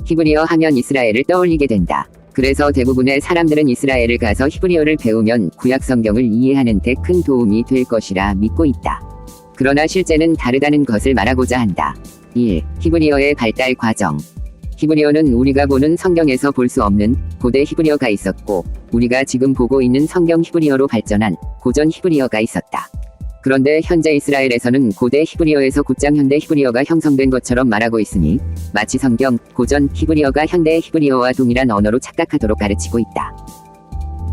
히브리어 하면 이스라엘을 떠올리게 된다. 그래서 대부분의 사람들은 이스라엘을 가서 히브리어를 배우면 구약 성경을 이해하는 데 큰 도움이 될 것이라 믿고 있다. 그러나 실제는 다르다는 것을 말하고자 한다. 1. 히브리어의 발달 과정. 히브리어는 우리가 보는 성경에서 볼 수 없는 고대 히브리어가 있었고, 우리가 지금 보고 있는 성경 히브리어로 발전한 고전 히브리어가 있었다. 그런데 현재 이스라엘에서는 고대 히브리어에서 곧장 현대 히브리어가 형성된 것처럼 말하고 있으니 마치 성경, 고전 히브리어가 현대 히브리어와 동일한 언어로 착각하도록 가르치고 있다.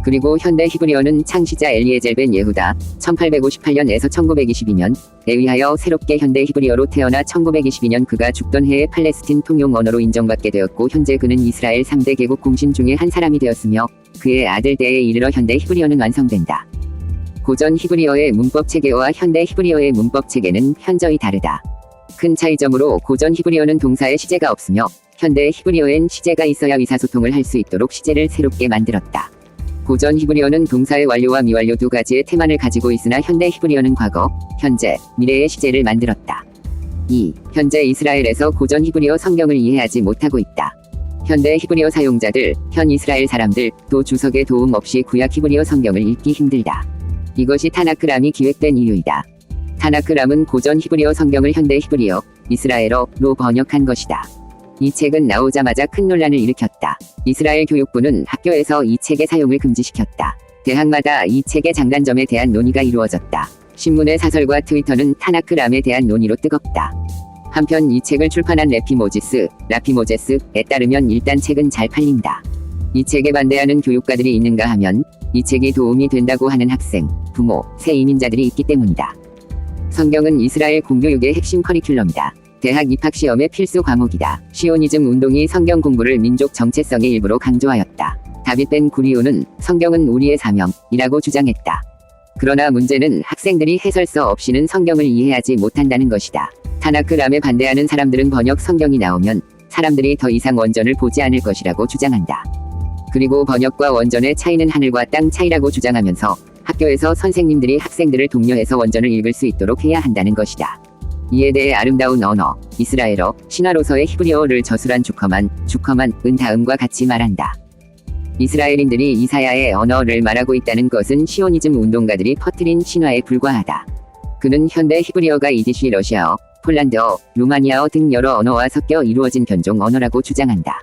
그리고 현대 히브리어는 창시자 엘리에젤 벤 예후다 1858년에서 1922년에 의하여 새롭게 현대 히브리어로 태어나 1922년 그가 죽던 해에 팔레스틴 통용 언어로 인정받게 되었고, 현재 그는 이스라엘 3대 개국 공신 중에 한 사람이 되었으며 그의 아들 때에 이르러 현대 히브리어는 완성된다. 고전 히브리어의 문법 체계와 현대 히브리어의 문법 체계는 현저히 다르다. 큰 차이점으로 고전 히브리어는 동사에 시제가 없으며 현대 히브리어엔 시제가 있어야 의사소통을 할 수 있도록 시제를 새롭게 만들었다. 고전 히브리어는 동사의 완료와 미완료 두 가지의 테마를 가지고 있으나 현대 히브리어는 과거, 현재, 미래의 시제를 만들었다. 2. 현재 이스라엘에서 고전 히브리어 성경을 이해하지 못하고 있다. 현대 히브리어 사용자들, 현 이스라엘 사람들, 또 주석의 도움 없이 구약 히브리어 성경을 읽기 힘들다. 이것이 타나크람이 기획된 이유이다. 타나크람은 고전 히브리어 성경을 현대 히브리어, 이스라엘어로 번역한 것이다. 이 책은 나오자마자 큰 논란을 일으켰다. 이스라엘 교육부는 학교에서 이 책의 사용을 금지시켰다. 대학마다 이 책의 장단점에 대한 논의가 이루어졌다. 신문의 사설과 트위터는 타나크람에 대한 논의로 뜨겁다. 한편 이 책을 출판한 라피모제스에 따르면 일단 책은 잘 팔린다. 이 책에 반대하는 교육가들이 있는가 하면 이 책이 도움이 된다고 하는 학생, 부모, 새 이민자들이 있기 때문이다. 성경은 이스라엘 공교육의 핵심 커리큘럼이다. 대학 입학시험의 필수 과목이다. 시오니즘 운동이 성경 공부를 민족 정체성의 일부로 강조하였다. 다빗 벤 구리온은 성경은 우리의 사명이라고 주장했다. 그러나 문제는 학생들이 해설서 없이는 성경을 이해하지 못한다는 것이다. 타나크람에 반대하는 사람들은 번역 성경이 나오면 사람들이 더 이상 원전을 보지 않을 것이라고 주장한다. 그리고 번역과 원전의 차이는 하늘과 땅 차이라고 주장하면서 학교에서 선생님들이 학생들을 독려해서 원전을 읽을 수 있도록 해야 한다는 것이다. 이에 대해 아름다운 언어, 이스라엘어, 신화로서의 히브리어를 저술한 주커만은 다음과 같이 말한다. 이스라엘인들이 이사야의 언어를 말하고 있다는 것은 시오니즘 운동가들이 퍼뜨린 신화에 불과하다. 그는 현대 히브리어가 이디시 러시아어, 폴란드어, 루마니아어 등 여러 언어와 섞여 이루어진 변종 언어라고 주장한다.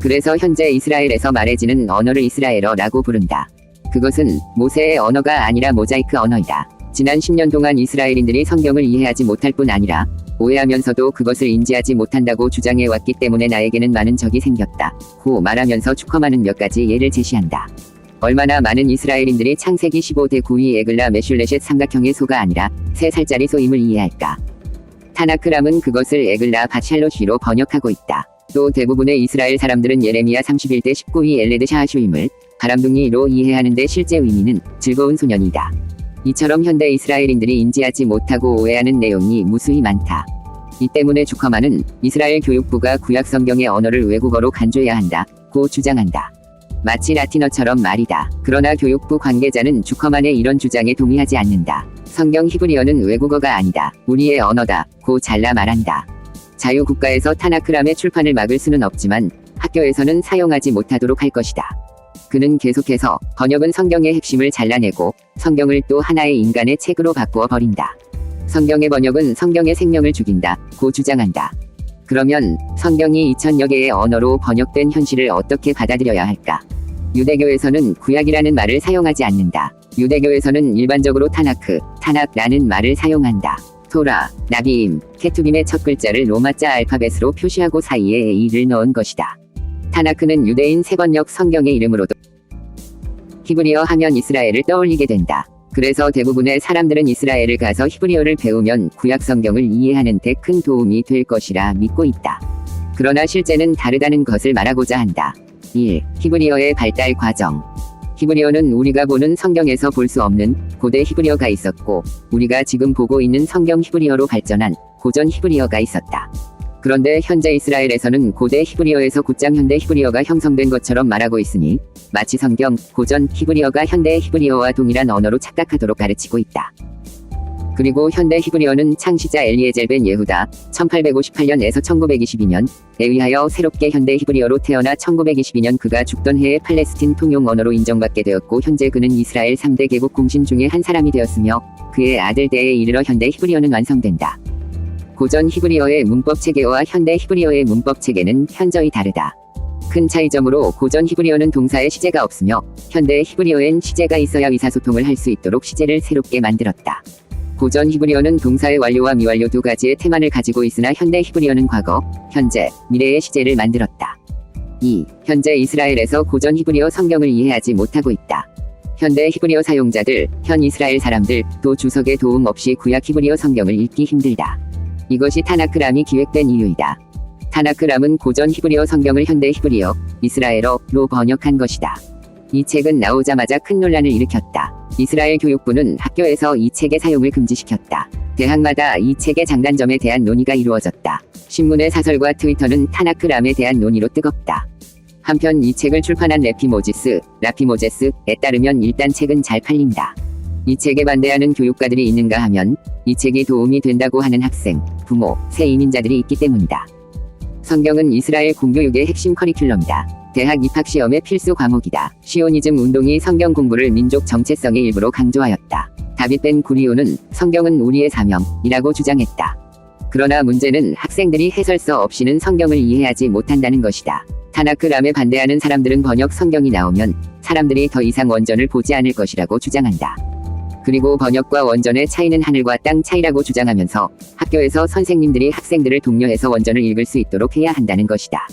그래서 현재 이스라엘에서 말해지는 언어를 이스라엘어라고 부른다. 그것은 모세의 언어가 아니라 모자이크 언어이다. 지난 10년 동안 이스라엘인들이 성경을 이해하지 못할 뿐 아니라 오해하면서도 그것을 인지하지 못한다고 주장해왔기 때문에 나에게는 많은 적이 생겼다. 고 말하면서 주커만은 몇 가지 예를 제시한다. 얼마나 많은 이스라엘인들이 창세기 15대 9위 에글라 메슐레셋 삼각형의 소가 아니라 3살짜리 소임을 이해할까. 타나크람은 그것을 에글라 바샬로쉬로 번역하고 있다. 또 대부분의 이스라엘 사람들은 예레미야 31대 19위 엘레드 샤하슈임을 바람둥이로 이해하는데 실제 의미는 즐거운 소년이다. 이처럼 현대 이스라엘인들이 인지하지 못하고 오해하는 내용이 무수히 많다. 이 때문에 주커만은 이스라엘 교육부가 구약 성경의 언어를 외국어로 간주해야 한다고 주장한다. 마치 라틴어처럼 말이다. 그러나 교육부 관계자는 주커만의 이런 주장에 동의하지 않는다. 성경 히브리어는 외국어가 아니다. 우리의 언어다고 잘라 말한다. 자유국가에서 타나크람의 출판을 막을 수는 없지만 학교에서는 사용하지 못하도록 할 것이다. 그는 계속해서 번역은 성경의 핵심을 잘라내고 성경을 또 하나의 인간의 책으로 바꾸어 버린다. 성경의 번역은 성경의 생명을 죽인다고 주장한다. 그러면 성경이 2000여 개의 언어로 번역된 현실을 어떻게 받아들여야 할까? 유대교에서는 구약이라는 말을 사용하지 않는다. 유대교에서는 일반적으로 타낙라는 말을 사용한다. 토라, 나비임, 케투빔의 첫 글자를 로마자 알파벳으로 표시하고 사이에 A를 넣은 것이다. 타나크는 유대인 세번역 성경의 이름으로도 히브리어 하면 이스라엘을 떠올리게 된다. 그래서 대부분의 사람들은 이스라엘을 가서 히브리어를 배우면 구약 성경을 이해하는 데 큰 도움이 될 것이라 믿고 있다. 그러나 실제는 다르다는 것을 말하고자 한다. 1. 히브리어의 발달 과정. 히브리어는 우리가 보는 성경에서 볼 수 없는 고대 히브리어가 있었고, 우리가 지금 보고 있는 성경 히브리어로 발전한 고전 히브리어가 있었다. 그런데 현재 이스라엘에서는 고대 히브리어에서 곧장 현대 히브리어가 형성된 것처럼 말하고 있으니 마치 성경, 고전 히브리어가 현대 히브리어와 동일한 언어로 착각하도록 가르치고 있다. 그리고 현대 히브리어는 창시자 엘리에젤 벤 예후다 1858년에서 1922년에 의하여 새롭게 현대 히브리어로 태어나 1922년 그가 죽던 해에 팔레스틴 통용 언어로 인정받게 되었고 현재 그는 이스라엘 3대 개국 공신 중에 한 사람이 되었으며 그의 아들 때에 이르러 현대 히브리어는 완성된다. 고전 히브리어의 문법 체계와 현대 히브리어의 문법 체계는 현저히 다르다. 큰 차이점으로 고전 히브리어는 동사에 시제가 없으며 현대 히브리어엔 시제가 있어야 의사소통을 할 수 있도록 시제를 새롭게 만들었다. 고전 히브리어는 동사의 완료와 미완료 두 가지의 테마를 가지고 있으나 현대 히브리어는 과거, 현재, 미래의 시제를 만들었다. 2. 현재 이스라엘에서 고전 히브리어 성경을 이해하지 못하고 있다. 현대 히브리어 사용자들, 현 이스라엘 사람들, 또 주석의 도움 없이 구약 히브리어 성경을 읽기 힘들다. 이것이 타나크람이 기획된 이유이다. 타나크람은 고전 히브리어 성경을 현대 히브리어, 이스라엘어로 번역한 것이다. 이 책은 나오자마자 큰 논란을 일으켰다. 이스라엘 교육부는 학교에서 이 책의 사용을 금지시켰다. 대학마다 이 책의 장단점에 대한 논의가 이루어졌다. 신문의 사설과 트위터는 타나크람에 대한 논의로 뜨겁다. 한편 이 책을 출판한 라피모제스에 따르면 일단 책은 잘 팔린다. 이 책에 반대하는 교육가들이 있는가 하면 이 책이 도움이 된다고 하는 학생, 부모, 새 이민자들이 있기 때문이다. 성경은 이스라엘 공교육의 핵심 커리큘럼이다. 대학 입학시험의 필수 과목이다. 시오니즘 운동이 성경 공부를 민족 정체성의 일부로 강조하였다. 다빗 벤 구리온은 성경은 우리의 사명이라고 주장했다. 그러나 문제는 학생들이 해설서 없이는 성경을 이해하지 못한다는 것이다. 타나크람에 반대하는 사람들은 번역 성경이 나오면 사람들이 더 이상 원전을 보지 않을 것이라고 주장한다. 그리고 번역과 원전의 차이는 하늘과 땅 차이라고 주장하면서 학교에서 선생님들이 학생들을 독려해서 원전을 읽을 수 있도록 해야 한다는 것이다.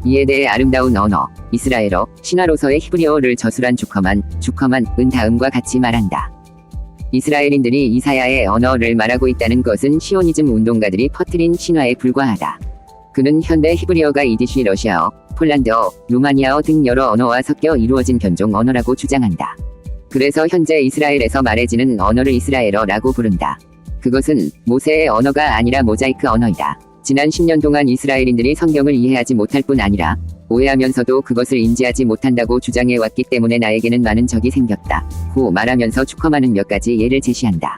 이에 대해 아름다운 언어, 이스라엘어, 신화로서의 히브리어를 저술한 주커만은 다음과 같이 말한다. 이스라엘인들이 이사야의 언어를 말하고 있다는 것은 시오니즘 운동가들이 퍼뜨린 신화에 불과하다. 그는 현대 히브리어가 이디쉬 러시아어, 폴란드어, 루마니아어 등 여러 언어와 섞여 이루어진 변종 언어라고 주장한다. 그래서 현재 이스라엘에서 말해지는 언어를 이스라엘어라고 부른다. 그것은 모세의 언어가 아니라 모자이크 언어이다. 지난 10년 동안 이스라엘인들이 성경을 이해하지 못할 뿐 아니라 오해하면서도 그것을 인지하지 못한다고 주장해왔기 때문에 나에게는 많은 적이 생겼다. 고 말하면서 주커만은 몇 가지 예를 제시한다.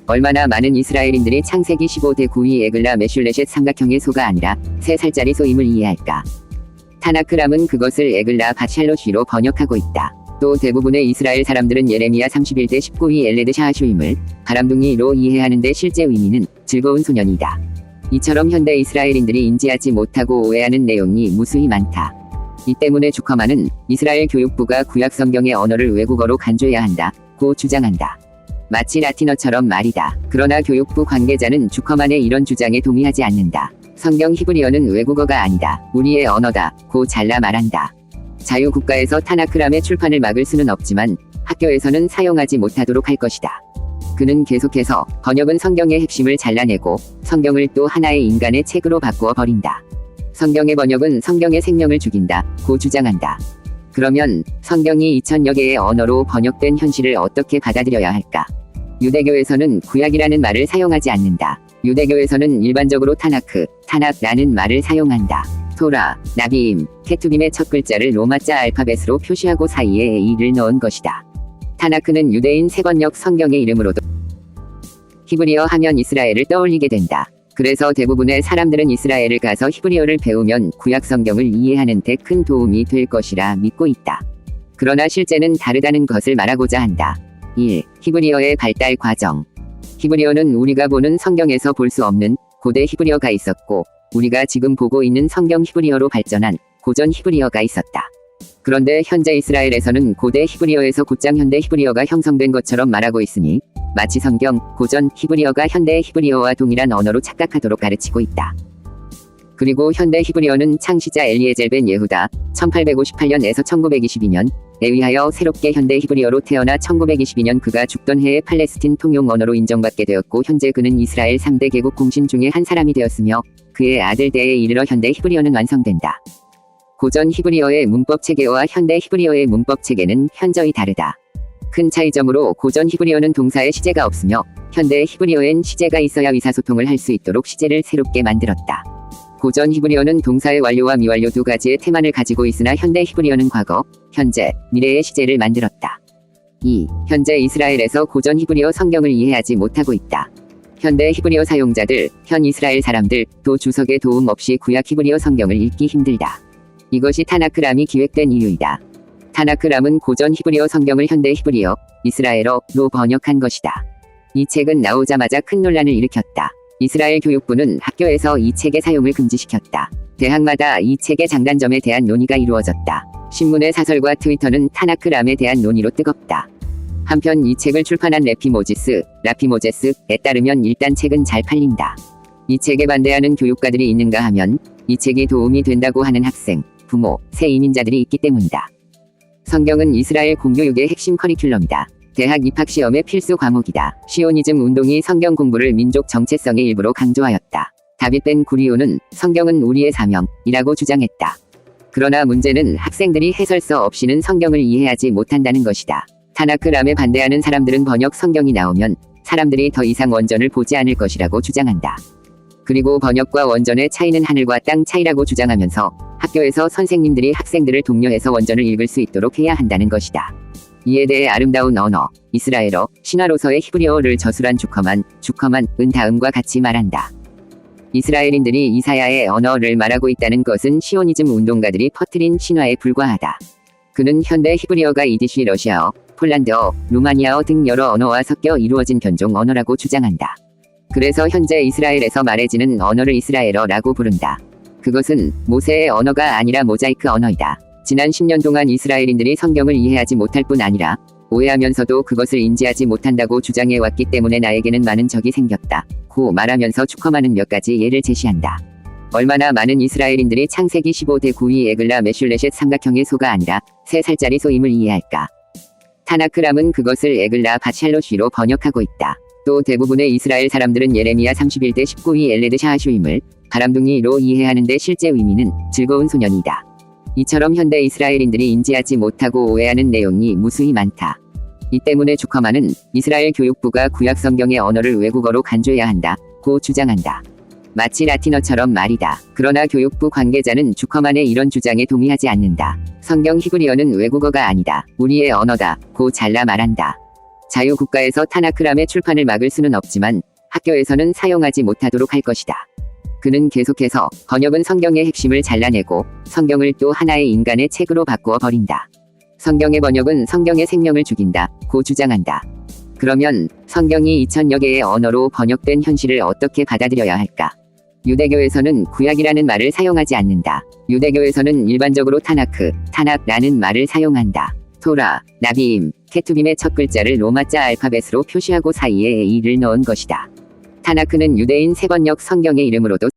얼마나 많은 이스라엘인들이 창세기 15대 9위 에글라 메슐레셋 삼각형의 소가 아니라 3살짜리 소임을 이해할까. 타나크람은 그것을 에글라 바샬로쉬로 번역하고 있다. 또 대부분의 이스라엘 사람들은 예레미야 31대 19위 엘레드 샤하슈임을 바람둥이로 이해하는데 실제 의미는 즐거운 소년이다. 이처럼 현대 이스라엘인들이 인지하지 못하고 오해하는 내용이 무수히 많다. 이 때문에 주커만은 이스라엘 교육부가 구약 성경의 언어를 외국어로 간주해야 한다고 주장한다. 마치 라틴어처럼 말이다. 그러나 교육부 관계자는 주커만의 이런 주장에 동의하지 않는다. 성경 히브리어는 외국어가 아니다. 우리의 언어다고 잘라 말한다. 자유국가에서 타나크람의 출판을 막을 수는 없지만 학교에서는 사용하지 못하도록 할 것이다. 그는 계속해서 번역은 성경의 핵심을 잘라내고 성경을 또 하나의 인간의 책으로 바꾸어 버린다. 성경의 번역은 성경의 생명을 죽인다고 주장한다. 그러면 성경이 2000여 개의 언어로 번역된 현실을 어떻게 받아들여야 할까? 유대교에서는 구약이라는 말을 사용하지 않는다. 유대교에서는 일반적으로 타낙라는 말을 사용한다. 토라, 나비임, 케투빔의 첫 글자를 로마자 알파벳으로 표시하고 사이에 A를 넣은 것이다. 타나크는 유대인 세번역 성경의 이름으로도 히브리어 하면 이스라엘을 떠올리게 된다. 그래서 대부분의 사람들은 이스라엘을 가서 히브리어를 배우면 구약 성경을 이해하는 데 큰 도움이 될 것이라 믿고 있다. 그러나 실제는 다르다는 것을 말하고자 한다. 1. 히브리어의 발달 과정. 히브리어는 우리가 보는 성경에서 볼 수 없는 고대 히브리어가 있었고 우리가 지금 보고 있는 성경 히브리어로 발전한 고전 히브리어가 있었다. 그런데 현재 이스라엘에서는 고대 히브리어에서 곧장 현대 히브리어가 형성된 것처럼 말하고 있으니 마치 성경, 고전 히브리어가 현대 히브리어와 동일한 언어로 착각하도록 가르치고 있다. 그리고 현대 히브리어는 창시자 엘리에젤 벤 예후다 1858년에서 1922년에 의하여 새롭게 현대 히브리어로 태어나 1922년 그가 죽던 해에 팔레스틴 통용 언어로 인정받게 되었고 현재 그는 이스라엘 3대 개국 공신 중에 한 사람이 되었으며 그의 아들 때에 이르러 현대 히브리어는 완성된다. 고전 히브리어의 문법 체계와 현대 히브리어의 문법 체계는 현저히 다르다. 큰 차이점으로 고전 히브리어는 동사에 시제가 없으며 현대 히브리어엔 시제가 있어야 의사소통을 할 수 있도록 시제를 새롭게 만들었다. 고전 히브리어는 동사의 완료와 미완료 두 가지의 테마를 가지고 있으나 현대 히브리어는 과거, 현재, 미래의 시제를 만들었다. 2. 현재 이스라엘에서 고전 히브리어 성경을 이해하지 못하고 있다. 현대 히브리어 사용자들, 현 이스라엘 사람들, 또 주석의 도움 없이 구약 히브리어 성경을 읽기 힘들다. 이것이 타나크람이 기획된 이유이다. 타나크람은 고전 히브리어 성경을 현대 히브리어, 이스라엘어로 번역한 것이다. 이 책은 나오자마자 큰 논란을 일으켰다. 이스라엘 교육부는 학교에서 이 책의 사용을 금지시켰다. 대학마다 이 책의 장단점에 대한 논의가 이루어졌다. 신문의 사설과 트위터는 타나크람에 대한 논의로 뜨겁다. 한편 이 책을 출판한 라피모제스에 따르면 일단 책은 잘 팔린다. 이 책에 반대하는 교육가들이 있는가 하면 이 책이 도움이 된다고 하는 학생, 부모, 새 이민자들이 있기 때문이다. 성경은 이스라엘 공교육의 핵심 커리큘럼이다. 대학 입학시험의 필수 과목이다. 시오니즘 운동이 성경 공부를 민족 정체성의 일부로 강조하였다. 다빗 벤 구리온은 성경은 우리의 사명이라고 주장했다. 그러나 문제는 학생들이 해설서 없이는 성경을 이해하지 못한다는 것이다. 타나크람에 반대하는 사람들은 번역 성경이 나오면 사람들이 더 이상 원전을 보지 않을 것이라고 주장한다. 그리고 번역과 원전의 차이는 하늘과 땅 차이라고 주장하면서 학교에서 선생님들이 학생들을 독려해서 원전을 읽을 수 있도록 해야 한다는 것이다. 이에 대해 아름다운 언어, 이스라엘어, 신화로서의 히브리어를 저술한 주커만은 다음과 같이 말한다. 이스라엘인들이 이사야의 언어를 말하고 있다는 것은 시오니즘 운동가들이 퍼뜨린 신화에 불과하다. 그는 현대 히브리어가 이디시 러시아어, 폴란드어, 루마니아어 등 여러 언어와 섞여 이루어진 변종 언어라고 주장한다. 그래서 현재 이스라엘에서 말해지는 언어를 이스라엘어라고 부른다. 그것은 모세의 언어가 아니라 모자이크 언어이다. 지난 10년 동안 이스라엘인들이 성경을 이해하지 못할 뿐 아니라 오해하면서도 그것을 인지하지 못한다고 주장해왔기 때문에 나에게는 많은 적이 생겼다. 고 말하면서 추커만은 몇 가지 예를 제시한다. 얼마나 많은 이스라엘인들이 창세기 15대 9위 에글라 메슐레셋 삼각형의 소가 아니라 3살짜리 소임을 이해할까. 타나크람은 그것을 에글라 바샬로쉬로 번역하고 있다. 또 대부분의 이스라엘 사람들은 예레미야 31대 19위 엘레드 샤하슈임을 바람둥이로 이해하는데 실제 의미는 즐거운 소년이다. 이처럼 현대 이스라엘인들이 인지하지 못하고 오해하는 내용이 무수히 많다. 이 때문에 주커만은 이스라엘 교육부가 구약 성경의 언어를 외국어로 간주해야 한다고 주장한다. 마치 라틴어처럼 말이다. 그러나 교육부 관계자는 주커만의 이런 주장에 동의하지 않는다. 성경 히브리어는 외국어가 아니다. 우리의 언어다고 잘라 말한다. 자유국가에서 타나크람의 출판을 막을 수는 없지만 학교에서는 사용하지 못하도록 할 것이다. 그는 계속해서 번역은 성경의 핵심을 잘라내고 성경을 또 하나의 인간의 책으로 바꾸어 버린다. 성경의 번역은 성경의 생명을 죽인다고 주장한다. 그러면 성경이 2000여 개의 언어로 번역된 현실을 어떻게 받아들여야 할까? 유대교에서는 구약이라는 말을 사용하지 않는다. 유대교에서는 일반적으로 타낙라는 말을 사용한다. 토라, 나비임, 케투빔의 첫 글자를 로마자 알파벳으로 표시하고 사이에 A를 넣은 것이다. 타나크는 유대인 세번역 성경의 이름으로도